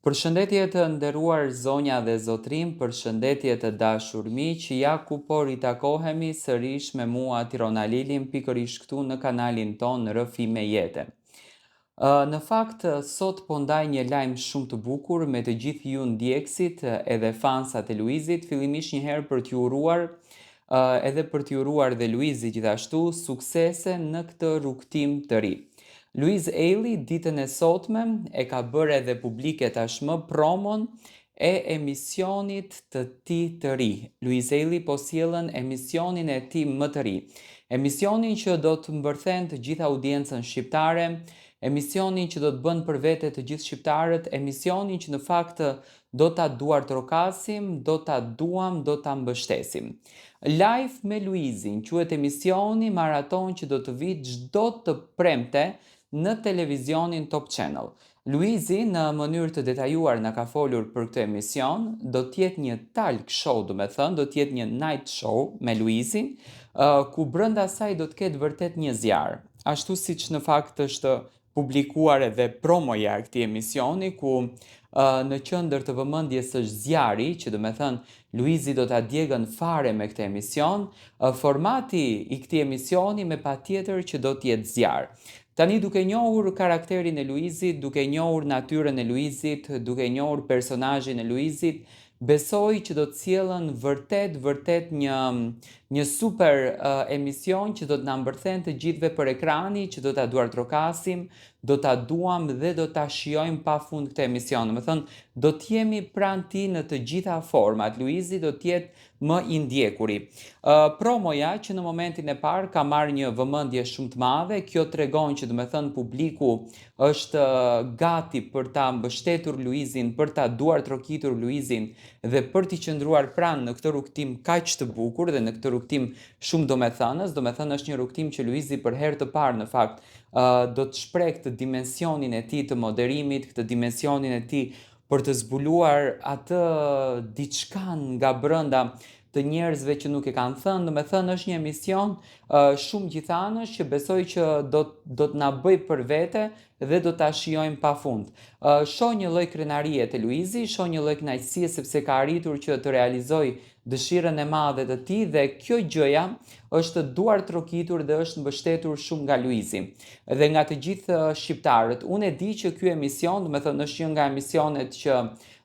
Përshëndetje të nderuar zonja dhe zotrim, përshëndetje të dashur miq, ja ku po ritakohemi sërish me mua Tirona Lilin pikërisht këtu në kanalin ton Rëfi me Jete. Në fakt, sot po ndaj një lajm shumë të bukur me të gjithë ju ndjekësit edhe fansat e Luizit, fillimisht një herë për t'ju uruar edhe për t'ju uruar dhe Luizit gjithashtu suksese në këtë rrugtim të ri. Louise Ailey ditën e sotme e ka bërë edhe publike tashmë promon e emisionit të tij të ri. Louise Ailey po sjellën emisionin e tij më të ri. Emisionin që do të mbërthen të gjithë audiencën shqiptare, emisionin që do të bën për vete të gjithë shqiptarët, emisionin që në fakt do ta duartrokasim, do ta duam, do ta mbështesim. Live me Luizin quhet emisioni maraton që do të vijë çdo të premte në televizionin Top Channel. Luizi në mënyrë të detajuar na ka folur për këtë emision, do t'jetë një talk show, do me thënë, do t'jetë një night show me Luizin, ku brenda saj do t'ketë vërtet një zjarr. Ashtu siç në fakt është publikuar edhe promoja e këtij emisioni, ku në qendër të vëmendjes është zjarri, që do me thënë Luizi do ta djegën fare me këtë emision, formati i këtij emisioni me patjetër që do t'jetë zjarr. Tani duke njohur karakterin e Luizit, duke njohur natyrën e Luizit, duke njohur personazhin e Luizit, besoj që do të sjellën vërtet një super emision që do të na mbërthen të gjithëve për ekrani, që do ta duartrokasim, do ta duam dhe do ta shijojmë pafund këtë emision. Do të thënë, do të jemi pranë tij në të gjitha format. Luizi do të jetë më i ndjekuri. Promoja që në momentin e parë ka marrë një vëmendje shumë të madhe, kjo tregon që do të thënë publiku është gati për ta mbështetur Luizin, për ta duartrokitur Luizin dhe për t'i qëndruar pranë në këtë rrugtim kaq të bukur dhe në këtë rrugtim shumë domethënës. Domethënë është një rrugtim që Luizi për herë të parë në fakt do të shpreh këtë dimensionin e tij të moderimit, këtë dimensionin e tij për të zbuluar atë diçka nga brenda të njerëzve që nuk e kanë thënë. Do me thënë është një emision shumë gjithanësh që besoj që do të na bëj për vete dhe do ta shijojmë pafund. Shoh një lloj krenarie te Luizi, shoh një lloj kënaqësie sepse ka arritur që të realizojë dëshirën e madhe të tij dhe kjo gjëja është duartrokitur dhe është mbështetur shumë nga Luizi dhe nga të gjithë shqiptarët. Unë e di që ky emision, do me thënë është një nga emisionet që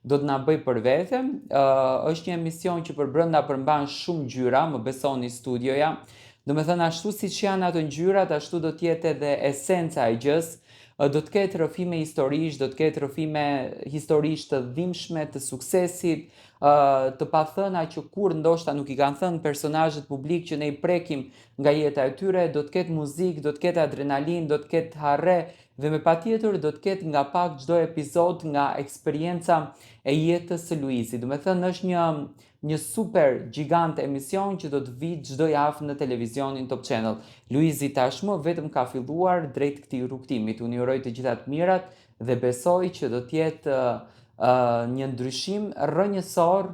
do të na bëj për vete, është një emision që për brenda përmban shumë ngjyra, më besoni studioja. Do me thënë ashtu siç janë ato ngjyrat, ashtu do të jetë edhe esenca e gjës. Do të ketë rrëfime historish, do të ketë rrëfime historisht të dhimbshme, të suksesit, të pathëna që kur ndoshta nuk i kanë thënë personazhet publik që ne i prekim nga jeta e tyre, do të ketë muzikë, do të ketë adrenalin, do të ketë harre dhe me patjetër do të ketë nga pak çdo epizod nga eksperienca e jetës së Luizit. Do me thënë është një super gjigant emision që do të vijë çdo javë në televizionin Top Channel. Luizi tashmë vetëm ka filluar drejt këtij rrugtimi. Unë ju uroj të gjitha të mirat dhe besoj që do të jetë një ndryshim rrënjësor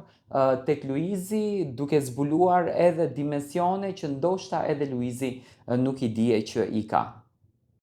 tek Luizi, duke zbuluar edhe dimensione që ndoshta edhe Luizi nuk i dije që i ka.